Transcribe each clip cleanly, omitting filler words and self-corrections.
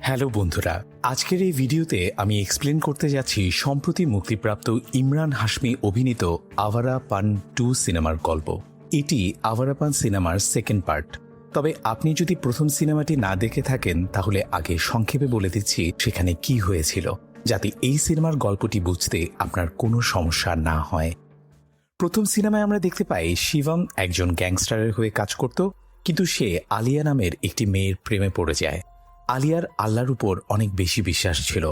Hello বন্ধুরা, আজকের এই ভিডিওতে আমি এক্সপ্লেন করতে যাচ্ছি সম্প্রতি মুক্তিপ্রাপ্ত ইমরান হাশমি অভিনীত আওয়ারা পান 2 সিনেমার গল্প। এটি আওয়ারা পান সিনেমার সেকেন্ড পার্ট। তবে আপনি যদি প্রথম সিনেমাটি না দেখে থাকেন তাহলে আগে সংক্ষেপে বলে দিচ্ছি সেখানে কি হয়েছিল, যাতে এই সিনেমার গল্পটি বুঝতে আপনার কোনো সমস্যা না হয়। প্রথম সিনেমায় আমরা দেখতে পাই শিবম একজন গ্যাংস্টারের হয়ে কাজ করত, কিন্তু সে আলিয়া নামের একটি মেয়ের প্রেমে পড়ে যায়। আলিয়ার আল্লাহর উপর অনেক বেশি বিশ্বাস ছিল।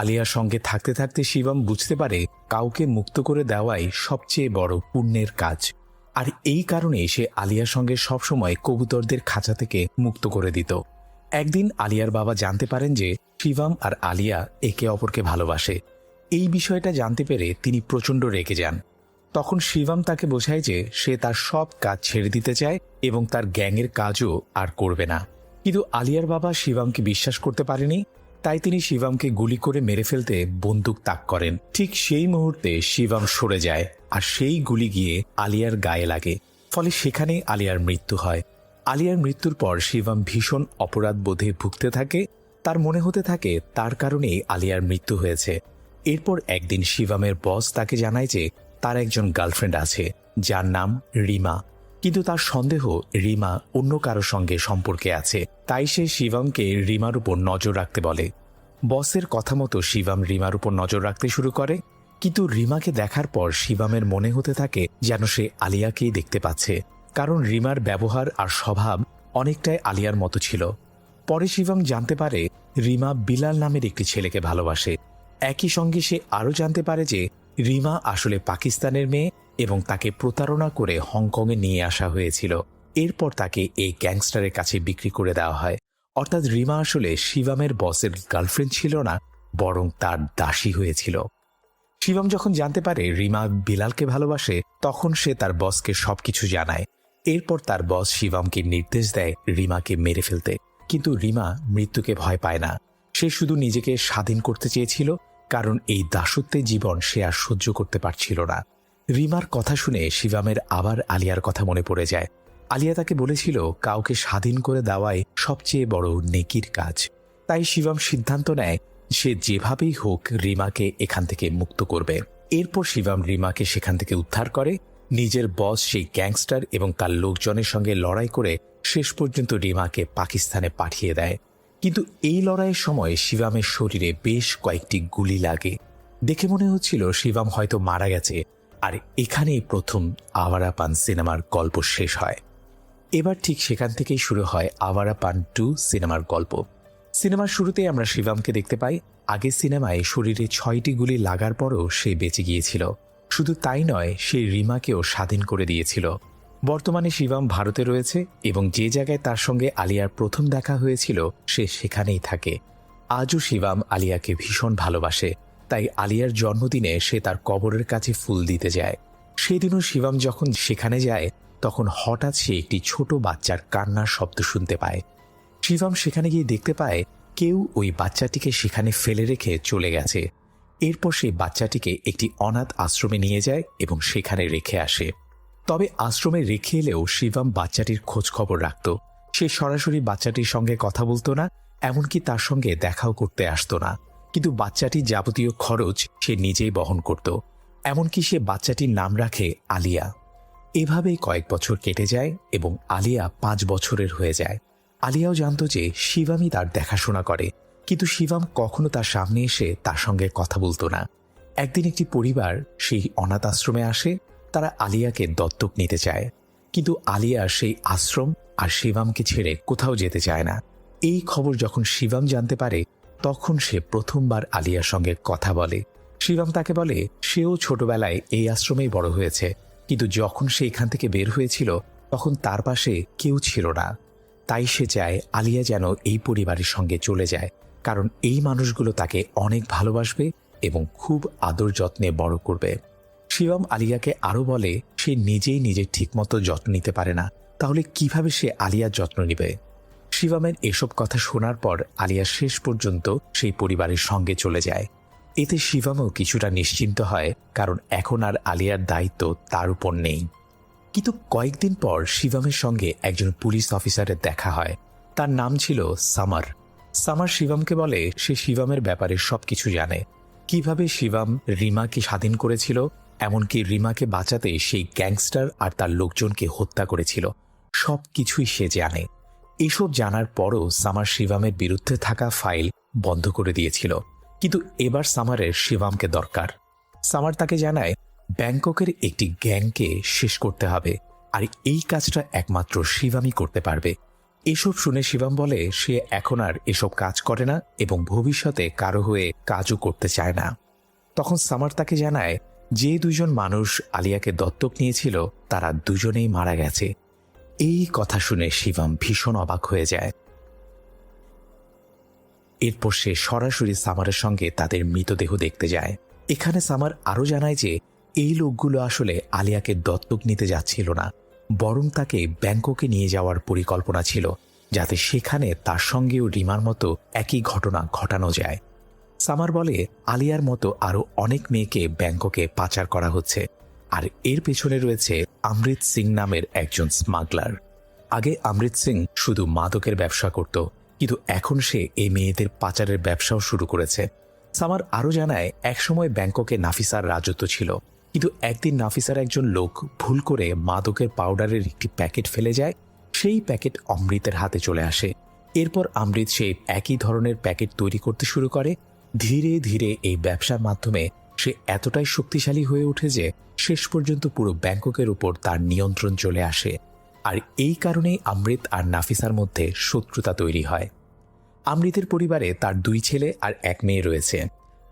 আলিয়ার সঙ্গে থাকতে থাকতে শিবম বুঝতে পারে কাউকে মুক্ত করে দেওয়াই সবচেয়ে বড় পুণ্যের কাজ, আর এই কারণে সে আলিয়ার সঙ্গে সবসময় কবুতরদের খাঁচা থেকে মুক্ত করে দিত। একদিন আলিয়ার বাবা জানতে পারেন যে শিবম আর আলিয়া একে অপরকে ভালোবাসে। এই বিষয়টা জানতে পেরে তিনি প্রচণ্ড রেগে যান। তখন শিবম তাকে বোঝায় যে সে তার সব কাজ ছেড়ে দিতে চায় এবং তার গ্যাংয়ের কাজও আর করবে না। কিন্তু আলিয়ার বাবা শিবমকে বিশ্বাস করতে পারেনি, তাই তিনি শিবমকে গুলি করে মেরে ফেলতে বন্দুক তাক করেন। ঠিক সেই মুহূর্তে শিবম সরে যায় আর সেই গুলি গিয়ে আলিয়ার গায়ে লাগে, ফলে সেখানে আলিয়ার মৃত্যু হয়। আলিয়ার মৃত্যুর পর শিবম ভীষণ অপরাধ বোধে ভুগতে থাকে। তার মনে হতে থাকে তার কারণেই আলিয়ার মৃত্যু হয়েছে। এরপর একদিন শিবমের বস তাকে জানায় যে তার একজন গার্লফ্রেন্ড আছে যার নাম রিমা, কিন্তু তার সন্দেহ রিমা অন্য কারো সঙ্গে সম্পর্কে আছে। তাই সে শিবমকে রিমার উপর নজর রাখতে বলে। বসের কথা মতো শিবম রিমার উপর নজর রাখতে শুরু করে, কিন্তু রিমাকে দেখার পর শিবমের মনে হতে থাকে যেন সে আলিয়াকেই দেখতে পাচ্ছে, কারণ রিমার ব্যবহার আর স্বভাব অনেকটাই আলিয়ার মতো ছিল। পরে শিবম জানতে পারে রিমা বিলাল নামের একটি ছেলেকে ভালোবাসে। একই সঙ্গে সে আরও জানতে পারে যে রিমা আসলে পাকিস্তানের মেয়ে এবং তাকে প্রতারণা করে হংকংয়ে নিয়ে আসা হয়েছিল। এরপর তাকে এই গ্যাংস্টারের কাছে বিক্রি করে দেওয়া হয়। অর্থাৎ রিমা আসলে শিবমের বসের গার্লফ্রেন্ড ছিল না, বরং তার দাসী হয়েছিল। শিবম যখন জানতে পারে রিমা বিলালকে ভালোবাসে, তখন সে তার বসকে সবকিছু জানায়। এরপর তার বস শিবমকে নির্দেশ দেয় রিমাকে মেরে ফেলতে, কিন্তু রিমা মৃত্যুকে ভয় পায় না। সে শুধু নিজেকে স্বাধীন করতে চেয়েছিল, কারণ এই দাসত্বের জীবন সে আর সহ্য করতে পারছিল না। রিমার কথা শুনে শিবমের আবার আলিয়ার কথা মনে পড়ে যায়। আলিয়া তাকে বলেছিল কাউকে স্বাধীন করে দেওয়াই সবচেয়ে বড় নেকির কাজ। তাই শিবম সিদ্ধান্ত নেয় সে যেভাবেই হোক রিমাকে এখান থেকে মুক্ত করবে। এরপর শিবম রিমাকে সেখান থেকে উদ্ধার করে। নিজের বস সেই গ্যাংস্টার এবং তার লোকজনের সঙ্গে লড়াই করে শেষ পর্যন্ত রিমাকে পাকিস্তানে পাঠিয়ে দেয়। কিন্তু এই লড়াইয়ের সময় শিবমের শরীরে বেশ কয়েকটি গুলি লাগে। দেখে মনে হচ্ছিল শিবম হয়তো মারা গেছে। আর এখানেই প্রথম আওয়ারা পান সিনেমার গল্প শেষ হয়। এবার ঠিক সেখান থেকেই শুরু হয় আওয়ারা পান 2 সিনেমার গল্প। সিনেমার শুরুতেই আমরা শিবমকে দেখতে পাই। আগের সিনেমায় শরীরে 6টি গুলি লাগার পরও সে বেঁচে গিয়েছিল। শুধু তাই নয়, সে রিমাকেও স্বাধীন করে দিয়েছিল। বর্তমানে শিবম ভারতে রয়েছে এবং যে জায়গায় তার সঙ্গে আলিয়ার প্রথম দেখা হয়েছিল সে সেখানেই থাকে। আজও শিবম আলিয়াকে ভীষণ ভালোবাসে, তাই আলিয়ার জন্মদিনে সে তার কবরের কাছে ফুল দিতে যায়। সেদিনও শিবম যখন সেখানে যায় তখন হঠাৎ সে একটি ছোট বাচ্চার কান্নার শব্দ শুনতে পায়। শিবম সেখানে গিয়ে দেখতে পায় কেউ ওই বাচ্চাটিকে সেখানে ফেলে রেখে চলে গেছে। এরপর সেই বাচ্চাটিকে একটি অনাথ আশ্রমে নিয়ে যায় এবং সেখানে রেখে আসে। তবে আশ্রমে রেখে এলেও শিবম বাচ্চাটির খোঁজ খবর রাখত। সে সরাসরি বাচ্চাটির সঙ্গে কথা বলতো না, এমনকি তার সঙ্গে দেখাও করতে আসতো না। কিন্তু বাচ্চাটির যাবতীয় খরচ সে নিজেই বহন করত। এমনকি সে বাচ্চাটির নাম রাখে আলিয়া। এভাবেই কয়েক বছর কেটে যায় এবং আলিয়া 5 বছরের হয়ে যায়। আলিয়াও জানত যে শিবমই তার দেখাশোনা করে, কিন্তু শিবম কখনো তার সামনে এসে তার সঙ্গে কথা বলতো না। একদিন একটি পরিবার সেই অনাথ আশ্রমে আসে। তারা আলিয়াকে দত্তক নিতে চায়, কিন্তু আলিয়া সেই আশ্রম আর শিবমকে ছেড়ে কোথাও যেতে চায় না। এই খবর যখন শিবম জানতে পারে তখন সে প্রথমবার আলিয়ার সঙ্গে কথা বলে। শিবম তাকে বলে সেও ছোটবেলায় এই আশ্রমেই বড় হয়েছে, কিন্তু যখন সে এখান থেকে বের হয়েছিল তখন তার পাশে কেউ ছিল না। তাই সে চায় আলিয়া যেন এই পরিবারের সঙ্গে চলে যায়, কারণ এই মানুষগুলো তাকে অনেক ভালোবাসবে এবং খুব আদর যত্নে বড় করবে। শিবম আলিয়াকে আরও বলে সে নিজেই নিজের ঠিকমতো যত্ন নিতে পারে না, তাহলে কিভাবে সে আলিয়ার যত্ন নিবে। শিবমের এসব কথা শোনার পর আলিয়া শেষ পর্যন্ত সেই পরিবারের সঙ্গে চলে যায়। এতে শিবমও কিছুটা নিশ্চিন্ত হয়, কারণ এখন আর আলিয়ার দায়িত্ব তার উপর নেই। কিন্তু কয়েকদিন পর শিবমের সঙ্গে একজন পুলিশ অফিসারের দেখা হয়। তার নাম ছিল সামার। সামার শিবমকে বলে সে শিবমের ব্যাপারে সবকিছু জানে, কিভাবে শিবম রিমাকে স্বাধীন করেছিল, এমনকি রিমাকে বাঁচাতে সেই গ্যাংস্টার আর তার লোকজনকে হত্যা করেছিল। সবকিছুই সে জানে। এসব জানার পরও সামার শিবমের বিরুদ্ধে থাকা ফাইল বন্ধ করে দিয়েছিল, কিন্তু এবার সামারের শিবমকে দরকার। সামার তাকে জানায় ব্যাংককের একটি গ্যাংকে শেষ করতে হবে, আর এই কাজটা একমাত্র শিবমই করতে পারবে। এসব শুনে শিবম বলে সে এখন আর এসব কাজ করে না এবং ভবিষ্যতে কারো হয়ে কাজও করতে চায় না। তখন সামার তাকে জানায় যে দুজন মানুষ আলিয়াকে দত্তক নিয়েছিল তারা দুজনেই মারা গেছে। এই কথা শুনে শিবম ভীষণ অবাক হয়ে যায়। এরপর সে সরাসরি সামারের সঙ্গে তাদের মৃতদেহ দেখতে যায়। এখানে সামার আরও জানায় যে এই লোকগুলো আসলে আলিয়াকে দত্তক নিতে যাচ্ছিল না, বরং তাকে ব্যাংককে নিয়ে যাওয়ার পরিকল্পনা ছিল, যাতে সেখানে তার সঙ্গেও রিমার মতো একই ঘটনা ঘটানো যায়। সামার বলে আলিয়ার মতো আরও অনেক মেয়েকে ব্যাংককে পাচার করা হচ্ছে, আর এর পেছনে রয়েছে অমৃত সিং নামের একজন স্মাগলার। আগে অমৃত সিং শুধু মাদকের ব্যবসা করত, কিন্তু এখন সে এই মেয়েদের পাচারের ব্যবসাও শুরু করেছে। সামার আরও জানায় একসময় ব্যাংককে নাফিসার রাজত্ব ছিল, কিন্তু একদিন নাফিসার একজন লোক ভুল করে মাদকের পাউডারের একটি প্যাকেট ফেলে যায়। সেই প্যাকেট অমৃতের হাতে চলে আসে। এরপর অমৃত সেই একই ধরনের প্যাকেট তৈরি করতে শুরু করে। ধীরে ধীরে এই ব্যবসার মাধ্যমে সে এতটাই শক্তিশালী হয়ে ওঠে যে শেষ পর্যন্ত পুরো ব্যাংককের উপর তার নিয়ন্ত্রণ চলে আসে। আর এই কারণেই অমৃত আর নাফিসার মধ্যে শত্রুতা তৈরি হয়। অমৃতের পরিবারে তার 2 ছেলে আর 1 মেয়ে রয়েছে।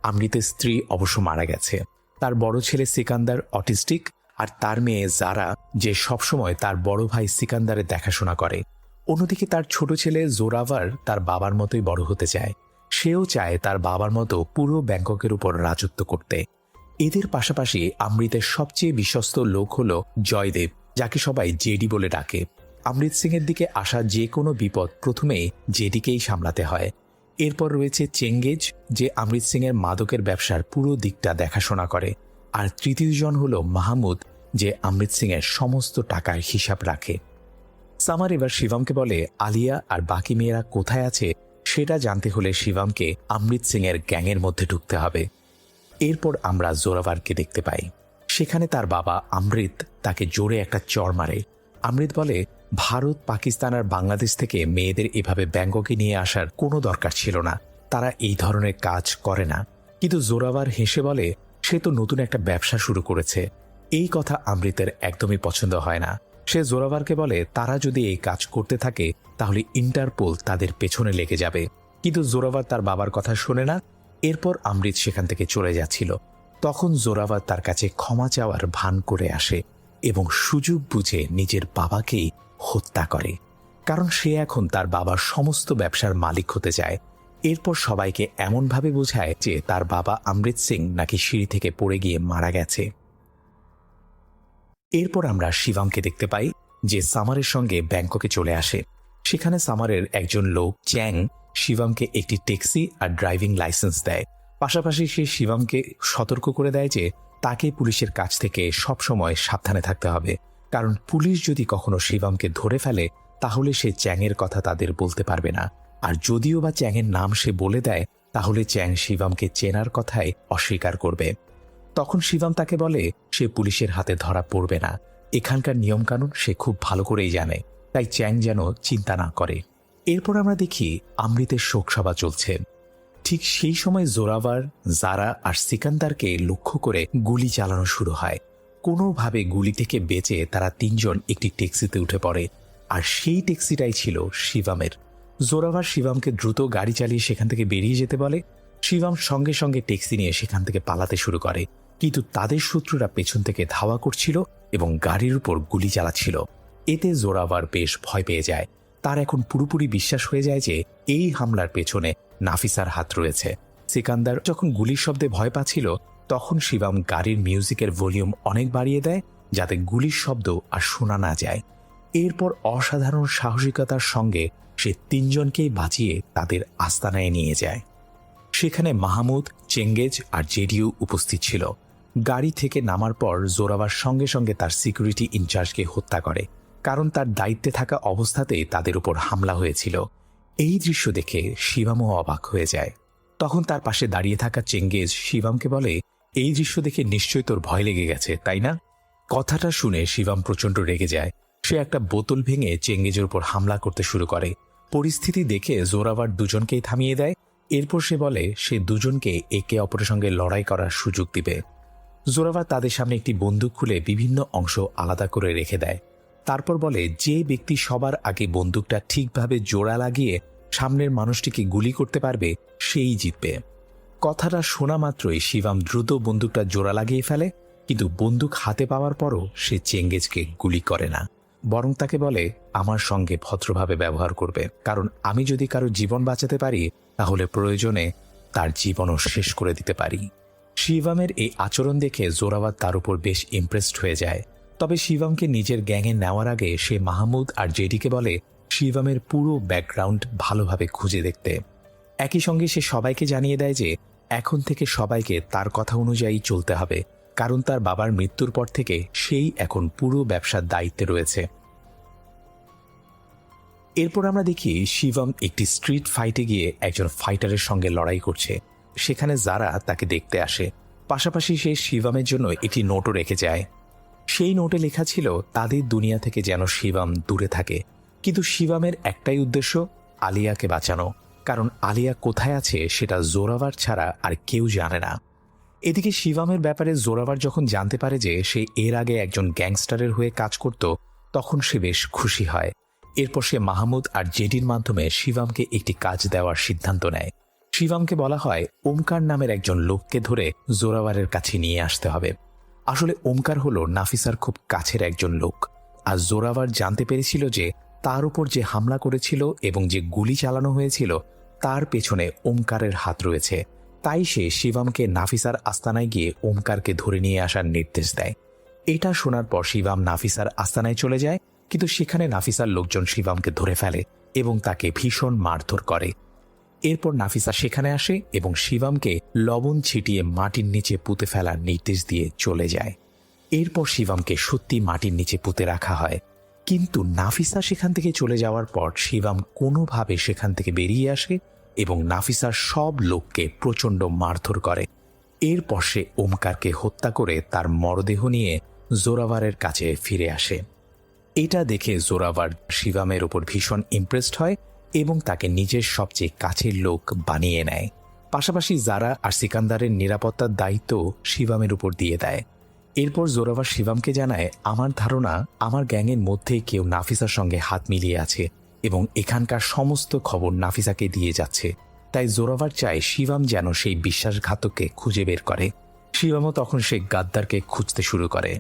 অমৃতের স্ত্রী অবশ্য মারা গেছে। তার বড় ছেলে সিকান্দার অটিস্টিক, আর তার মেয়ে জারা যে সবসময় তার বড় ভাই সিকান্দারের দেখাশোনা করে। অন্যদিকে তার ছোট ছেলে জোরাভার তার বাবার মতোই বড় হতে চায়। সেও চায় তার বাবার মতো পুরো ব্যাংককের উপর রাজত্ব করতে। এদের পাশাপাশি অমৃতের সবচেয়ে বিশ্বস্ত লোক হল জয়দেব, যাকে সবাই জেডি বলে ডাকে। অমৃত সিং এর দিকে আসা যে কোনো বিপদ প্রথমেই জেডিকেই সামলাতে হয়। এরপর রয়েছে চেঙ্গেজ, যে অমৃত সিং এর মাদকের ব্যবসার পুরো দিকটা দেখাশোনা করে। আর তৃতীয় জন হল মাহমুদ, যে অমৃত সিং এর সমস্ত টাকার হিসাব রাখে। সামার এবার শিবমকে বলে আলিয়া আর বাকি মেয়েরা কোথায় আছে সেটা জানতে হলে শিবমকে অমৃত সিং এর গ্যাংয়ের মধ্যে ঢুকতে হবে। এরপর আমরা জোরাভারকে দেখতে পাই। সেখানে তার বাবা অমৃত তাকে জোরে একটা চড় মারে। অমৃত বলে ভারত, পাকিস্তান আর বাংলাদেশ থেকে মেয়েদের এভাবে ব্যাংককে নিয়ে আসার কোনো দরকার ছিল না, তারা এই ধরনের কাজ করে না। কিন্তু জোরাভার হেসে বলে সে তো নতুন একটা ব্যবসা শুরু করেছে। এই কথা অমৃতের একদমই পছন্দ হয় না। সে জোরাভারকে বলে তারা যদি এই কাজ করতে থাকে তাহলে ইন্টারপোল তাদের পেছনে লেগে যাবে। কিন্তু জোরাভার তার বাবার কথা শোনে না। এরপর অমৃত সেখান থেকে চলে যাচ্ছিল। তখন জোরাভার তার কাছে ক্ষমা চাওয়ার ভান করে আসে এবং সুযোগ বুঝে নিজের বাবাকেই হত্যা করে, কারণ সে এখন তার বাবার সমস্ত ব্যবসার মালিক হতে চায়। এরপর সবাইকে এমনভাবে বোঝায় যে তার বাবা অমৃত সিং নাকি সিঁড়ি থেকে পড়ে গিয়ে মারা গেছে। এরপর আমরা শিবমকে দেখতে পাই, যে সামারের সঙ্গে ব্যাংককে চলে আসে। সেখানে সামারের একজন লোক চ্যাং শিবমকে একটি ট্যাক্সি আর ড্রাইভিং লাইসেন্স দেয়। পাশাপাশি সে শিবমকে সতর্ক করে দেয় যে তাকে পুলিশের কাছ থেকে সবসময় সাবধানে থাকতে হবে, কারণ পুলিশ যদি কখনো শিবমকে ধরে ফেলে তাহলে সে চ্যাংয়ের কথা তাদের বলতে পারবে না। আর যদিও বা চ্যাংয়ের নাম সে বলে দেয় তাহলে চ্যাং শিবমকে চেনার কথাই অস্বীকার করবে। তখন শিবম তাকে বলে সে পুলিশের হাতে ধরা পড়বে না, এখানকার নিয়মকানুন সে খুব ভালো করেই জানে, তাই চ্যাং যেন চিন্তা না করে। এরপর আমরা দেখি অমৃতের শোকসভা চলছে। ঠিক সেই সময় জোরাভার, জারা আর সিকান্দারকে লক্ষ্য করে গুলি চালানো শুরু হয়। কোনোভাবে গুলি থেকে বেঁচে তারা 3 জন একটি ট্যাক্সিতে উঠে পড়ে, আর সেই ট্যাক্সিটাই ছিল শিবমের। জোরাভার শিবমকে দ্রুত গাড়ি চালিয়ে সেখান থেকে বেরিয়ে যেতে বলে। শিবম সঙ্গে সঙ্গে ট্যাক্সি নিয়ে সেখান থেকে পালাতে শুরু করে, কিন্তু তাদের শত্রুরা পেছন থেকে ধাওয়া করছিল এবং গাড়ির উপর গুলি চালাচ্ছিল। এতে জোরাভার বেশ ভয় পেয়ে যায়। তার এখন পুরোপুরি বিশ্বাস হয়ে যায় যে এই হামলার পেছনে নাফিসার হাত রয়েছে। সিকান্দার যখন গুলির শব্দে ভয় পাচ্ছিল তখন শিবম গাড়ির মিউজিকের ভলিউম অনেক বাড়িয়ে দেয় যাতে গুলির শব্দ আর শোনা না যায়। এরপর অসাধারণ সাহসিকতার সঙ্গে সে 3 জনকেই বাঁচিয়ে তাদের আস্তানায় নিয়ে যায়। সেখানে মাহমুদ, চেঙ্গেজ আর জেডিও উপস্থিত ছিল। গাড়ি থেকে নামার পর জোরাভার সঙ্গে সঙ্গে তার সিকিউরিটি ইনচার্জকে হত্যা করে, কারণ তার দায়িত্বে থাকা অবস্থাতেই তাদের উপর হামলা হয়েছিল। এই দৃশ্য দেখে শিবমও অবাক হয়ে যায়। তখন তার পাশে দাঁড়িয়ে থাকা চেঙ্গেজ শিবমকে বলে, এই দৃশ্য দেখে নিশ্চয়ই তোর ভয় লেগে গেছে, তাই না? কথাটা শুনে শিবম প্রচণ্ড রেগে যায়। সে একটা বোতল ভেঙে চেঙ্গেজের উপর হামলা করতে শুরু করে। পরিস্থিতি দেখে জোরাভার দুজনকেই থামিয়ে দেয়। এরপর সে বলে সে দুজনকে একে অপরের সঙ্গে লড়াই করার সুযোগ দিবে। জোরাভার তাদের সামনে একটি বন্দুক খুলে বিভিন্ন অংশ আলাদা করে রেখে দেয়। তারপর বলে, যে ব্যক্তি সবার আগে বন্দুকটা ঠিকভাবে জোড়া লাগিয়ে সামনের মানুষটিকে গুলি করতে পারবে সেই জিতবে। কথাটা শোনা মাত্রই শিবম দ্রুত বন্দুকটা জোড়া লাগিয়ে ফেলে, কিন্তু বন্দুক হাতে পাওয়ার পরও সে চেঙ্গেজকে গুলি করে না, বরং তাকে বলে আমার সঙ্গে ভদ্রভাবে ব্যবহার করবে, কারণ আমি যদি কারো জীবন বাঁচাতে পারি তাহলে প্রয়োজনে তার জীবনও শেষ করে দিতে পারি। শিবমের এই আচরণ দেখে জোরাভার তার উপর বেশ ইমপ্রেসড হয়ে যায়। তবে শিবমকে নিজের গ্যাংয়ে নেওয়ার আগে সে মাহমুদ আর জেডিকে বলে শিবমের পুরো ব্যাকগ্রাউন্ড ভালোভাবে খুঁজে দেখতে। একই সঙ্গে সে সবাইকে জানিয়ে দেয় যে এখন থেকে সবাইকে তার কথা অনুযায়ী চলতে হবে, কারণ তার বাবার মৃত্যুর পর থেকে সেই এখন পুরো ব্যবসার দায়িত্বে রয়েছে। এরপর আমরা দেখি শিবম একটি স্ট্রিট ফাইটে গিয়ে একজন ফাইটারের সঙ্গে লড়াই করছে। সেখানে যারা তাকে দেখতে আসে। পাশাপাশি সে শিবমের জন্য একটি নোটও রেখে যায়। সেই নোটে লেখা ছিল তাদের দুনিয়া থেকে যেন শিবম দূরে থাকে, কিন্তু শিবমের একটাই উদ্দেশ্য, আলিয়াকে বাঁচানো, কারণ আলিয়া কোথায় আছে সেটা জোরাভার ছাড়া আর কেউ জানে না। এদিকে শিবমের ব্যাপারে জোরাভার যখন জানতে পারে যে সে এর আগে একজন গ্যাংস্টারের হয়ে কাজ করত, তখন সে বেশ খুশি হয়। এরপর সে মাহমুদ আর জেডির মাধ্যমে শিবমকে একটি কাজ দেওয়ার সিদ্ধান্ত নেয়। শিবমকে বলা হয় ওমকার নামের একজন লোককে ধরে জোরাভারের কাছে নিয়ে আসতে হবে। আসলে ওমকার হলো নাফিসার খুব কাছের একজন লোক, আর জোরাভার জানতে পেরেছিল যে তার উপর যে হামলা করেছিল এবং যে গুলি চালানো হয়েছিল তার পেছনে ওমকারের হাত রয়েছে। তাই সে শিবমকে নাফিসার আস্তানায় গিয়ে ওমকারকে ধরে নিয়ে আসার নির্দেশ দেয়। এটা শোনার পর শিবম নাফিসার আস্তানায় চলে যায়, কিন্তু সেখানে নাফিসার লোকজন শিবমকে ধরে ফেলে এবং তাকে ভীষণ মারধর করে। এরপর নাফিসা সেখানে আসে এবং শিবমকে লবণ ছিটিয়ে মাটির নিচে পুঁতে ফেলার নির্দেশ দিয়ে চলে যায়। এরপর শিবমকে সত্যি মাটির নিচে পুঁতে রাখা হয়, কিন্তু নাফিসা সেখান থেকে চলে যাওয়ার পর শিবম কোনোভাবে সেখান থেকে বেরিয়ে আসে এবং নাফিসার সব লোককে প্রচণ্ড মারধর করে। এরপর সে ওমকারকে হত্যা করে তার মরদেহ নিয়ে জোরাভারের কাছে ফিরে আসে। এটা দেখে জোরাভার শিবমের উপর ভীষণ ইমপ্রেসড হয় এবং তাকে নিজের সবচেয়ে কাছের লোক বানিয়ে নেয়। পাশাপাশি জারা আর সিকান্দারের নিরাপত্তার দায়িত্ব শিবমের উপর দিয়ে দেয়। এরপর জোরাভার শিবমকে জানায় আমার ধারণা আমার গ্যাংয়ের মধ্যে কেউ নাফিসার সঙ্গে হাত মিলিয়ে আছে এবং এখানকার সমস্ত খবর নাফিসাকে দিয়ে যাচ্ছে। তাই জোরাভার চায় শিবম যেন সেই বিশ্বাসঘাতককে খুঁজে বের করে। শিবমও তখন সেই গাদ্দারকে খুঁজতে শুরু করে।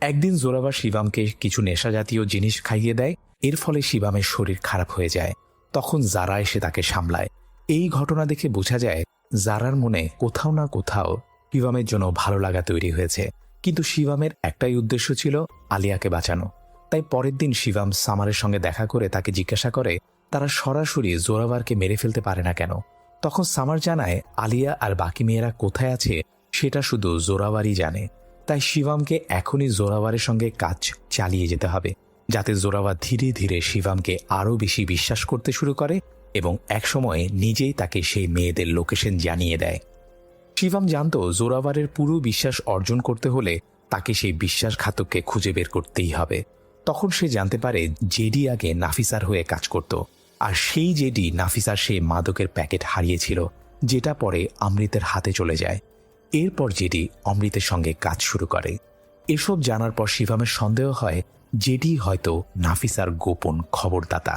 একদিন জোরাভার শিবমকে কিছু নেশা জাতীয় জিনিস খাইয়ে দেয়। এর ফলে শিবমের শরীর খারাপ হয়ে যায়। তখন জারা এসে তাকে সামলায়। এই ঘটনা দেখে বোঝা যায় জারার মনে কোথাও না কোথাও শিবমের জন্য ভালো লাগা তৈরি হয়েছে, কিন্তু শিবমের একটাই উদ্দেশ্য ছিল আলিয়াকে বাঁচানো। তাই পরের দিন শিবম সামারের সঙ্গে দেখা করে তাকে জিজ্ঞাসা করে তারা সরাসরি জোরাভারকে মেরে ফেলতে পারে না কেন। তখন সামার জানায় আলিয়া আর বাকি মেয়েরা কোথায় আছে সেটা শুধু জোরাভারই জানে। তাই শিবমকে এখনই জোরাভারের সঙ্গে কাজ চালিয়ে যেতে হবে, যাতে জোরাভার ধীরে ধীরে শিবমকে আরও বেশি বিশ্বাস করতে শুরু করে এবং একসময় নিজেই তাকে সেই মেয়েদের লোকেশন জানিয়ে দেয়। শিবম জানত জোরাভারের পুরো বিশ্বাস অর্জন করতে হলে তাকে সেই বিশ্বাসঘাতককে খুঁজে বের করতেই হবে। তখন সে জানতে পারে জেডি আগে নাফিসার হয়ে কাজ করত, আর সেই জেডি নাফিসার সেই মাদকের প্যাকেট হারিয়েছিল, যেটা পরে অমৃতের হাতে চলে যায়। এরপর জেডি অমৃতের সঙ্গে কাজ শুরু করে। এসব জানার পর শিবমের সন্দেহ হয় জেডি হয়তো নাফিসার গোপন খবরদাতা।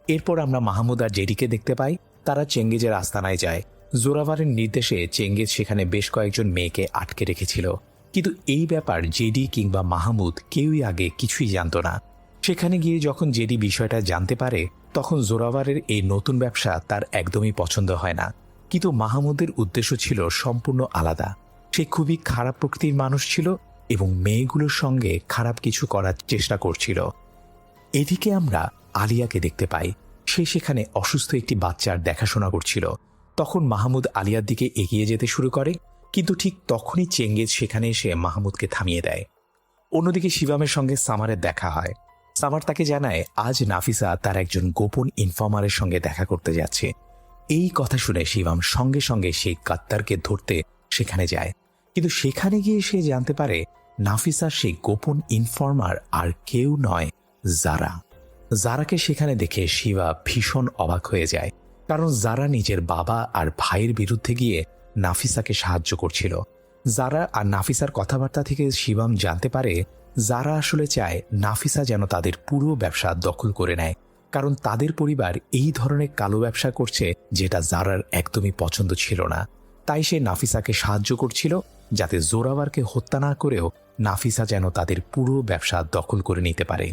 এরপর আমরা মাহমুদ আর জেডিকে দেখতে পাই। তারা চেঙ্গেজের আস্তানায় যায়। জোরাভারের নির্দেশে চেঙ্গেজ সেখানে বেশ কয়েকজন মেয়েকে আটকে রেখেছিল, কিন্তু এই ব্যাপার জেডি কিংবা মাহমুদ কেউই আগে কিছুই জানত না। সেখানে গিয়ে যখন জেডি বিষয়টা জানতে পারে তখন জোরাভারের এই নতুন ব্যবসা তার একদমই পছন্দ হয় না। কিন্তু মাহমুদের উদ্দেশ্য ছিল সম্পূর্ণ আলাদা। সে খুবই খারাপ প্রকৃতির মানুষ ছিল এবং মেয়েগুলোর সঙ্গে খারাপ কিছু করার চেষ্টা করছিল। এদিকে আমরা আলিয়াকে দেখতে পাই। সে সেখানে অসুস্থ একটি বাচ্চার দেখাশোনা করছিল। তখন মাহমুদ আলিয়ার দিকে এগিয়ে যেতে শুরু করে, কিন্তু ঠিক তখনই চেঙ্গেজ সেখানে এসে মাহমুদকে থামিয়ে দেয়। অন্যদিকে শিবমের সঙ্গে সামারের দেখা হয়। সামার তাকে জানায় আজ নাফিসা তার একজন গোপন ইনফর্মারের সঙ্গে দেখা করতে যাচ্ছে। এই কথা শুনে শিবম সঙ্গে সঙ্গে সেই কাত্তারকে ধরতে সেখানে যায়, কিন্তু সেখানে গিয়ে সে জানতে পারে নাফিসার সেই গোপন ইনফর্মার আর কেউ নয়, জারা। জারাকে সেখানে দেখে শিবা ভীষণ অবাক হয়ে যায়, কারণ জারা নিজের বাবা আর ভাইয়ের বিরুদ্ধে গিয়ে নাফিসাকে সাহায্য করছিল। জারা আর নাফিসার কথাবার্তা থেকে শিবম জানতে পারে জারা আসলে চায় নাফিসা যেন তাদের পুরো ব্যবসা দখল করে নেয়, কারণ তাদের পরিবার এই ধরনের কালো ব্যবসা করছে যেটা জারার একদমই পছন্দ ছিল না। তাই সে নাফিসাকে সাহায্য করছিল যাতে জোরাওয়ারকে হত্যা না করেও নাফিসা যেন তাদের পুরো ব্যবসা দখল করে নিতে পারে।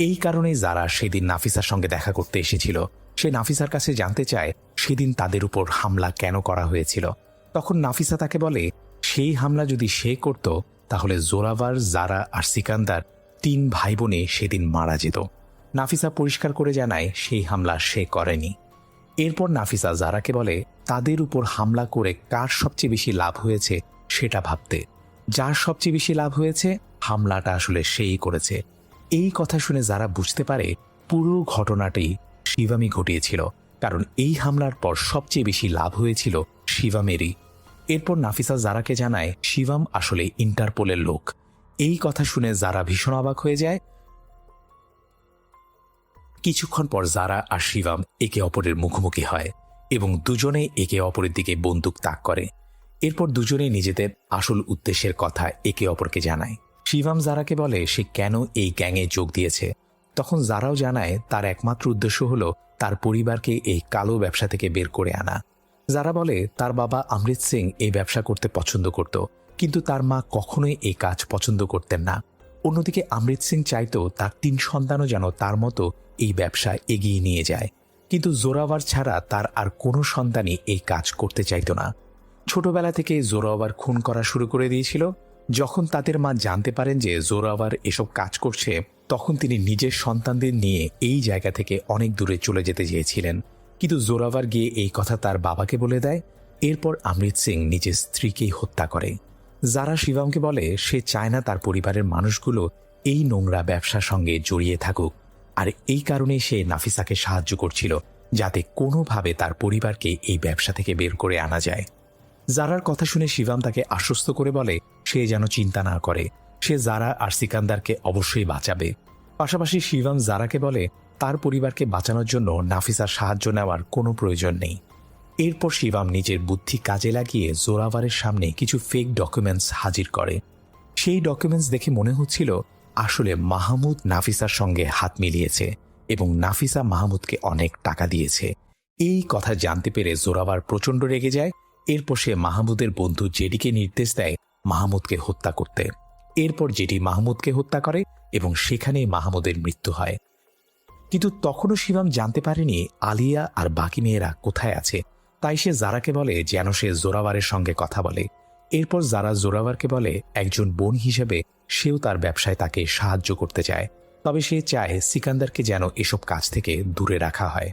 এই কারণে জারা সেদিন নাফিসার সঙ্গে দেখা করতে এসেছিল। সে নাফিসার কাছে জানতে চায় সেদিন তাদের উপর হামলা কেন করা হয়েছিল। তখন নাফিসা তাকে বলে সেই হামলা যদি সে করত তাহলে জোরাওয়ার, জারা আর সিকান্দার 3 ভাই বোনে সেদিন মারা যেত। নাফিসা পরিষ্কার করে জানায় সেই হামলা সে করেনি। এরপর নাফিসা জারাকে বলে তাদের উপর হামলা করে কার সবচেয়ে বেশি লাভ হয়েছে সেটা ভাবতে। যার সবচেয়ে বেশি লাভ হয়েছে হামলাটা আসলে সেই করেছে। এই কথা শুনে জারা বুঝতে পারে পুরো ঘটনাটি শিবামই ঘটিয়েছিল, কারণ এই হামলার পর সবচেয়ে বেশি লাভ হয়েছিল শিবামেরই। এরপর নাফিসা জারাকে জানায় শিবাম আসলে ইন্টারপোলের লোক। এই কথা শুনে জারা ভীষণ অবাক হয়ে যায়। কিছুক্ষণ পর জারা আর শিবাম একে অপরের মুখোমুখি হয় এবং দুজনে একে অপরের দিকে বন্দুক তাক করে। এরপর দুজনে নিজেদের আসল উদ্দেশ্যের কথা একে অপরকে জানায়। শিবাম জারাকে বলে সে কেন এই গ্যাংয়ে যোগ দিয়েছে। তখন জারাও জানায় তার একমাত্র উদ্দেশ্য হল তার পরিবারকে এই কালো ব্যবসা থেকে বের করে আনা। জারা বলে তার বাবা অমৃত সিং এই ব্যবসা করতে পছন্দ করত, কিন্তু তার মা কখনোই এই কাজ পছন্দ করতেন না। অন্যদিকে অমৃত সিং চাইতো তার 3 সন্তানও যেন তার মতো এই ব্যবসা এগিয়ে নিয়ে যায়, কিন্তু জোরাওয়ার ছাড়া তার আর কোনো সন্তানই এই কাজ করতে চাইতো না। ছোটবেলা থেকে জোরাওয়ার খুন করা শুরু করে দিয়েছিল। যখন তাদের মা জানতে পারেন যে জোরাওয়ার এসব কাজ করছে, তখন তিনি নিজের সন্তানদের নিয়ে এই জায়গা থেকে অনেক দূরে চলে যেতে চেয়েছিলেন, কিন্তু জোরাওয়ার গিয়ে এই কথা তার বাবাকে বলে দেয়। এরপর অমৃত সিং নিজের স্ত্রীকেই হত্যা করে। জারা শিবামকে বলে সে চায় না তার পরিবারের মানুষগুলো এই নোংরা ব্যবসার সঙ্গে জড়িয়ে থাকুক, আর এই কারণে সে নাফিসাকে সাহায্য করছিল যাতে কোনোভাবে তার পরিবারকে এই ব্যবসা থেকে বের করে আনা যায়। জারার কথা শুনে শিবাম তাকে আশ্বস্ত করে বলে সে যেন চিন্তা না করে, সে জারা আর সিকান্দারকে অবশ্যই বাঁচাবে। পাশাপাশি শিবাম জারাকে বলে তার পরিবারকে বাঁচানোর জন্য নাফিসার সাহায্য নেওয়ার কোনো প্রয়োজন নেই। এরপর শিবাম নিজের বুদ্ধি কাজে লাগিয়ে জোরাওয়ারের সামনে কিছু ফেক ডকুমেন্টস হাজির করে। সেই ডকুমেন্টস দেখে মনে হচ্ছিল আসলে মাহমুদ নাফিসার সঙ্গে হাত মিলিয়েছে এবং নাফিসা মাহমুদকে অনেক টাকা দিয়েছে। এই কথা জানতে পেরে জোরাওয়ার প্রচণ্ড রেগে যায়। এরপর সে মাহমুদের বন্ধু জেডিকে নির্দেশ দেয় মাহমুদকে হত্যা করতে। এরপর জেডি মাহমুদকে হত্যা করে এবং সেখানেই মাহমুদের মৃত্যু হয়। কিন্তু তখনও শিবাম জানতে পারেনি আলিয়া আর বাকি মেয়েরা কোথায় আছে। তাই সে জারাকে বলে যেন সে জোরাওয়ারের সঙ্গে কথা বলে। এরপর জারা জোরাওয়ারকে বলে একজন বোন হিসেবে সেও তার ব্যবসায় তাকে সাহায্য করতে চায়, তবে সে চায় সিকান্দারকে যেন এসব কাজ থেকে দূরে রাখা হয়।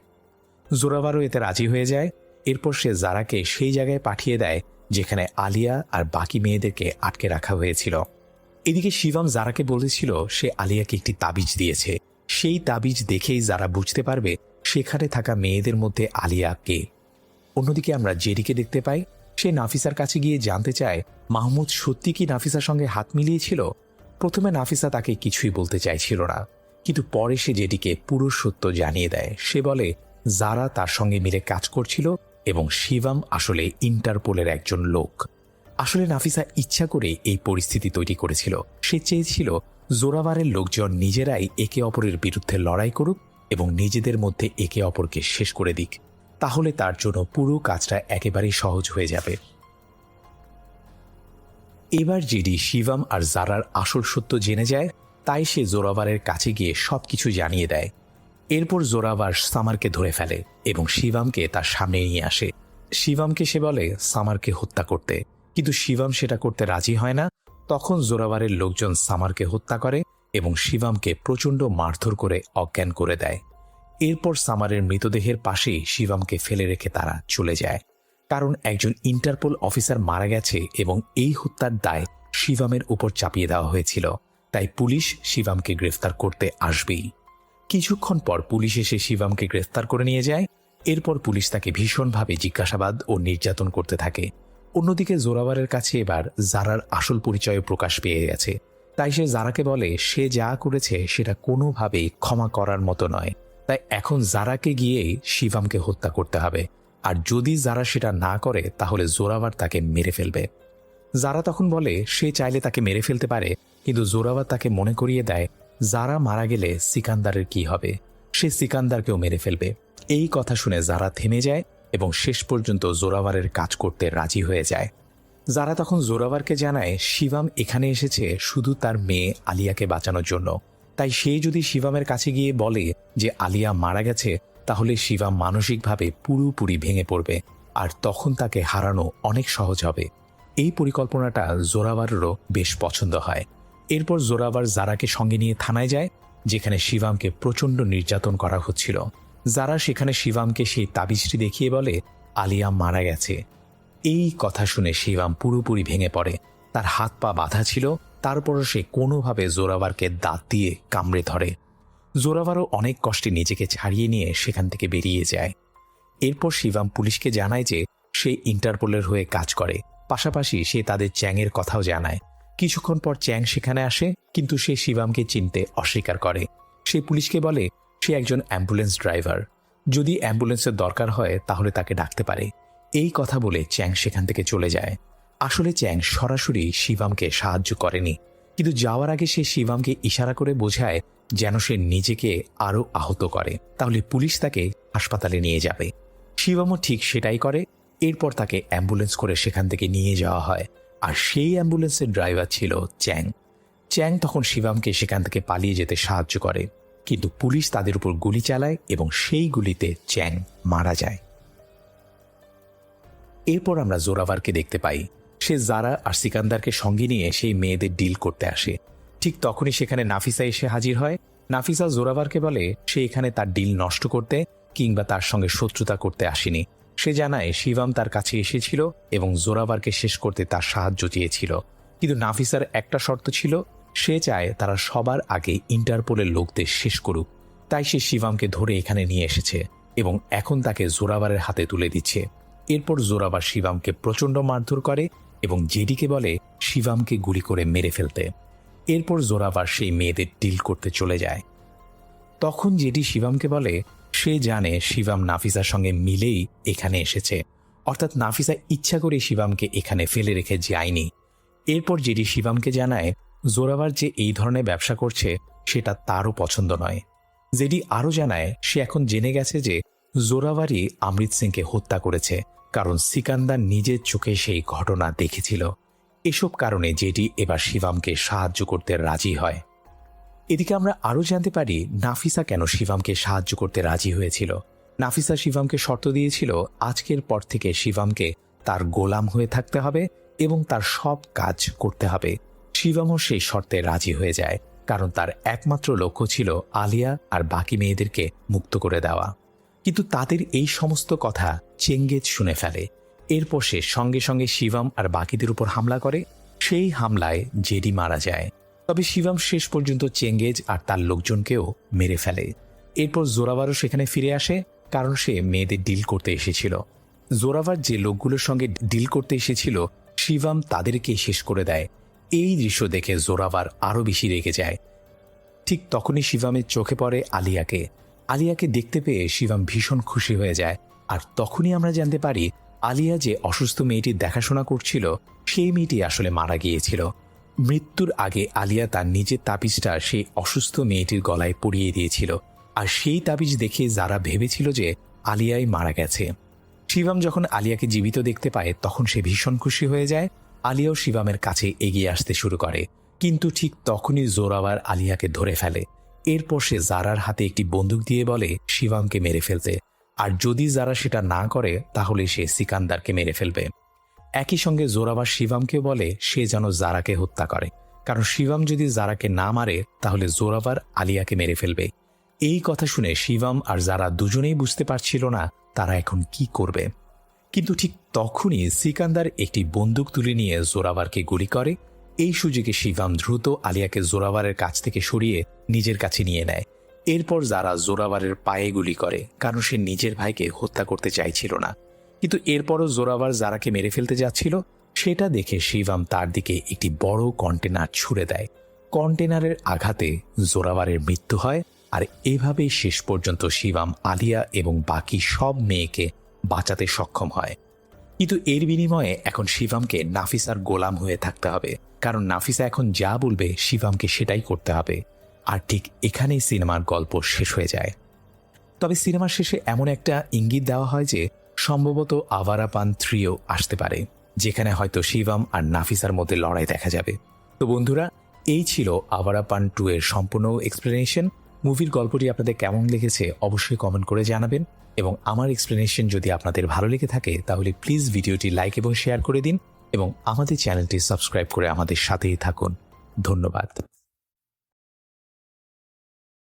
জোরাওয়ারও এতে রাজি হয়ে যায়। এরপর সে জারাকে সেই জায়গায় পাঠিয়ে দেয় যেখানে আলিয়া আর বাকি মেয়েদেরকে আটকে রাখা হয়েছিল। এদিকে শিবাম জারাকে বলেছিল সে আলিয়াকে একটি তাবিজ দিয়েছে। সেই তাবিজ দেখেই জারা বুঝতে পারবে সেখানে থাকা মেয়েদের মধ্যে আলিয়া কে। অন্যদিকে আমরা জেডিকে দেখতে পাই। সে নাফিসার কাছে গিয়ে জানতে চায় মাহমুদ সত্যি কি নাফিসার সঙ্গে হাত মিলিয়েছিল। প্রথমে নাফিসা তাকে কিছুই বলতে চাইছিল না, কিন্তু পরে সে জেডিকে পুরো সত্য জানিয়ে দেয়। সে বলে জারা তার সঙ্গে মিলে কাজ করছিল এবং শিবাম আসলে ইন্টারপোলের একজন লোক। আসলে নাফিসা ইচ্ছা করে এই পরিস্থিতি তৈরি করেছিল। সে চেয়েছিল জোরাওয়ারের লোকজন নিজেরাই একে অপরের বিরুদ্ধে লড়াই করুক এবং নিজেদের মধ্যে একে অপরকে শেষ করে দিক, তাহলে তার জন্য পুরো কাজটা একেবারেই সহজ হয়ে যাবে। এবার জেডি শিবাম আর জারার আসল সত্য জেনে যায়, তাই সে জোরাওয়ারের কাছে গিয়ে সবকিছু জানিয়ে দেয়। এরপর জোরাওয়ার সামারকে ধরে ফেলে এবং শিবামকে তার সামনে নিয়ে আসে। শিবামকে সে বলে সামারকে হত্যা করতে, কিন্তু শিবাম সেটা করতে রাজি হয় না। তখন জোরাওয়ারের লোকজন সামারকে হত্যা করে এবং শিবামকে প্রচণ্ড মারধর করে অজ্ঞান করে দেয়। এরপর সামারের মৃতদেহের পাশেই শিবামকে ফেলে রেখে তারা চলে যায়, কারণ একজন ইন্টারপোল অফিসার মারা গেছে এবং এই হত্যার দায় শিবামের উপর চাপিয়ে দেওয়া হয়েছিল। তাই পুলিশ শিবমকে গ্রেফতার করতে আসবেই। কিছুক্ষণ পর পুলিশ এসে শিবমকে গ্রেফতার করে নিয়ে যায়। এরপর পুলিশ তাকে ভীষণভাবে জিজ্ঞাসাবাদ ও নির্যাতন করতে থাকে। অন্যদিকে জোরাওয়ারের কাছে এবার জারার আসল পরিচয় প্রকাশ পেয়ে গেছে। তাই সে জারাকে বলে সে যা করেছে সেটা কোনোভাবেই ক্ষমা করার মতো নয়। তাই এখন জারাকে গিয়েই শিবমকে হত্যা করতে হবে, আর যদি জারা সেটা না করে তাহলে জোরাওয়ার তাকে মেরে ফেলবে। জারা তখন বলে সে চাইলে তাকে মেরে ফেলতে পারে, কিন্তু জোরাওয়ার তাকে মনে করিয়ে দেয় জারা মারা গেলে সিকান্দারের কি হবে, সে সিকান্দারকেও মেরে ফেলবে। এই কথা শুনে জারা থেমে যায় এবং শেষ পর্যন্ত জোরাওয়ারের কাজ করতে রাজি হয়ে যায়। জারা তখন জোরাওয়ারকে জানায় শিবম এখানে এসেছে শুধু তার মেয়ে আলিয়াকে বাঁচানোর জন্য। তাই সে যদি শিবমের কাছে গিয়ে বলে যে আলিয়া মারা গেছে, তাহলে শিবম মানসিকভাবে পুরোপুরি ভেঙে পড়বে, আর তখন তাকে হারানো অনেক সহজ হবে। এই পরিকল্পনাটা জোরাওয়ারেরও বেশ পছন্দ হয়। এরপর জোরাওয়ার জারাকে সঙ্গে নিয়ে থানায় যায়, যেখানে শিবমকে প্রচণ্ড নির্যাতন করা হচ্ছিল। জারা সেখানে শিবমকে সেই তাবিজটি দেখিয়ে বলে আলিয়া মারা গেছে। এই কথা শুনে শিবম পুরোপুরি ভেঙে পড়ে। তার হাত পা বাঁধা ছিল, তারপরও সে কোনোভাবে জোরাওয়ারকে দাঁত দিয়ে কামড়ে ধরে। জোরাওয়ারও অনেক কষ্টে নিজেকে ছাড়িয়ে নিয়ে সেখান থেকে বেরিয়ে যায়। এরপর শিবম পুলিশকে জানায় যে সে ইন্টারপোলের হয়ে কাজ করে, পাশাপাশি সে তাদের চ্যাংয়ের কথাও জানায়। কিছুক্ষণ পর চ্যাং সেখানে আসে, কিন্তু সে শিবমকে চিনতে অস্বীকার করে। সে পুলিশকে বলে সে একজন অ্যাম্বুলেন্স ড্রাইভার, যদি অ্যাম্বুলেন্সের দরকার হয় তাহলে তাকে ডাকতে পারে। এই কথা বলে চ্যাং সেখান থেকে চলে যায়। আসলে চ্যাং সরাসরি শিবমকে সাহায্য করেনি, কিন্তু যাওয়ার আগে সে শিবমকে ইশারা করে বোঝায় যেন সে নিজেকে আরও আহত করে, তাহলে পুলিশ তাকে হাসপাতালে নিয়ে যাবে। শিবমও ঠিক সেটাই করে। এরপর তাকে অ্যাম্বুলেন্স করে সেখান থেকে নিয়ে যাওয়া হয়, আর সেই অ্যাম্বুলেন্সের ড্রাইভার ছিল চ্যাং। চ্যাং তখন শিবমকে সেখান থেকে পালিয়ে যেতে সাহায্য করে, কিন্তু পুলিশ তাদের উপর গুলি চালায় এবং সেই গুলিতে চ্যাং মারা যায়। এরপর আমরা জোরাওয়ারকে দেখতে পাই। সে জারা আর সিকান্দারকে সঙ্গে নিয়ে সেই মেয়েদের ডিল করতে আসে। ঠিক তখনই সেখানে নাফিসা এসে হাজির হয়। নাফিসা জোরাওয়ারকে বলে সে এখানে তার ডিল নষ্ট করতে কিংবা তার সঙ্গে শত্রুতা করতে আসেনি। সে জানায় শিবম তার কাছে এসেছিল এবং জোরাওয়ারকে শেষ করতে তার সাহায্য চেয়েছিল, কিন্তু নাফিসার একটা শর্ত ছিল, সে চায় তারা সবার আগে ইন্টারপোলের লোকদের শেষ করুক। তাই সে শিবমকে ধরে এখানে নিয়ে এসেছে এবং এখন তাকে জোরাওয়ারের হাতে তুলে দিচ্ছে। এরপর জোরাওয়ার শিবমকে প্রচণ্ড মারধর করে এবং জেডিকে বলে শিবমকে গুলি করে মেরে ফেলতে। এরপর জোরাওয়ার সেই মেয়েদের ডিল করতে চলে যায়। তখন জেডি শিবমকে বলে সে জানে শিবম নাফিসার সঙ্গে মিলেই এখানে এসেছে, অর্থাৎ নাফিসা ইচ্ছা করে শিবমকে এখানে ফেলে রেখে যায়নি। এরপর জেডি শিবমকে জানায় জোরাওয়ার যে এই ধরনের ব্যবসা করছে সেটা তারও পছন্দ নয়। জেডি আরও জানায় সে এখন জেনে গেছে যে জোরাওয়ারই অমৃত সিংকে হত্যা করেছে, কারণ সিকান্দার নিজের চোখে সেই ঘটনা দেখেছিল। এসব কারণে জেডি এবার শিবমকে সাহায্য করতে রাজি হয়। এদিকে আমরা আরও জানতে পারি নাফিসা কেন শিবমকে সাহায্য করতে রাজি হয়েছিল। নাফিসা শিবমকে শর্ত দিয়েছিল আজকের পর থেকে শিবমকে তার গোলাম হয়ে থাকতে হবে এবং তার সব কাজ করতে হবে। শিবমও সেই শর্তে রাজি হয়ে যায়, কারণ তার একমাত্র লক্ষ্য ছিল আলিয়া আর বাকি মেয়েদেরকে মুক্ত করে দেওয়া। কিন্তু তাদের এই সমস্ত কথা চেঙ্গেজ শুনে ফেলে। এরপর সে সঙ্গে সঙ্গে শিবম আর বাকিদের উপর হামলা করে। সেই হামলায় জেডি মারা যায়। তবে শিবম শেষ পর্যন্ত চেঙ্গেজ আর তার লোকজনকেও মেরে ফেলে। এরপর জোরাওয়ারও সেখানে ফিরে আসে, কারণ সে মেয়েদের ডিল করতে এসেছিল। জোরাওয়ার যে লোকগুলোর সঙ্গে ডিল করতে এসেছিল শিবম তাদেরকে শেষ করে দেয়। এই দৃশ্য দেখে জোরাওয়ার আরও বেশি রেগে যায়। ঠিক তখনই শিবমের চোখে পড়ে আলিয়াকে। আলিয়াকে দেখতে পেয়ে শিবম ভীষণ খুশি হয়ে যায়। আর তখনই আমরা জানতে পারি আলিয়া যে অসুস্থ মেয়েটির দেখাশোনা করছিল সেই মেয়েটি আসলে মারা গিয়েছিল। মৃত্যুর আগে আলিয়া তার নিজের তাবিজটা সেই অসুস্থ মেয়েটির গলায় পরিয়ে দিয়েছিল, আর সেই তাবিজ দেখে যারা ভেবেছিল যে আলিয়াই মারা গেছে। শিবম যখন আলিয়াকে জীবিত দেখতে পায় তখন সে ভীষণ খুশি হয়ে যায়। আলিয়াও শিবমের কাছে এগিয়ে আসতে শুরু করে, কিন্তু ঠিক তখনই জোরাওয়ার আলিয়াকে ধরে ফেলে। এরপর সে জারার হাতে একটি বন্দুক দিয়ে বলে শিবমকে মেরে ফেলতে, আর যদি জারা সেটা না করে তাহলে সে সিকান্দারকে মেরে ফেলবে। একই সঙ্গে জোরাওয়ার শিবমকে বলে সে যেন জারাকে হত্যা করে, কারণ শিবম যদি জারাকে না মারে তাহলে জোরাওয়ার আলিয়াকে মেরে ফেলবে। এই কথা শুনে শিবম আর জারা দুজনেই বুঝতে পারছিল না তারা এখন কি করবে। কিন্তু ঠিক তখনই সিকান্দার একটি বন্দুক তুলে নিয়ে জোরাওয়ারকে গুলি করে এই সুযোগে শিবম দ্রুত আলিয়াকে জোরাওয়ারের কাছ থেকে সরিয়ে নিজের কাছে নিয়ে নেয়। এরপর যারা জোরাওয়ারের পায়ে গুলি করে, কারণ সে নিজের ভাইকে হত্যা করতে চাইছিল না। কিন্তু এরপরও জোরাওয়ার যারাকে মেরে ফেলতে যাচ্ছিল, সেটা দেখে শিবম তার দিকে একটি বড় কন্টেনার ছুড়ে দেয়। কন্টেনারের আঘাতে জোরাওয়ারের মৃত্যু হয়। আর এভাবেই শেষ পর্যন্ত শিবম আলিয়া এবং বাকি সব মেয়েকে বাঁচাতে সক্ষম হয়। কিন্তু এর বিনিময়ে এখন শিবমকে নাফিসার গোলাম হয়ে থাকতে হবে, কারণ নাফিসা এখন যা বলবে শিবমকে সেটাই করতে হবে। আর ঠিক এখানেই সিনেমার গল্প শেষ হয়ে যায়। তবে সিনেমার শেষে এমন একটা ইঙ্গিত দেওয়া হয় যে সম্ভবত আভারা পান 3ও আসতে পারে, যেখানে হয়তো শিবম আর নাফিসার মধ্যে লড়াই দেখা যাবে। তো বন্ধুরা, এই ছিল আভারা পান 2 এর সম্পূর্ণ এক্সপ্লেনেশন। মুভির গল্পটি আপনাদের কেমন লেগেছে অবশ্যই কমেন্ট করে জানাবেন, এবং আমার এক্সপ্লেনেশন যদি আপনাদের ভালো লেগে থাকে তাহলে প্লিজ ভিডিওটি লাইক এবং শেয়ার করে দিন, এবং আমাদের চ্যানেলটি সাবস্ক্রাইব করে আমাদের সাথেই থাকুন। ধন্যবাদ।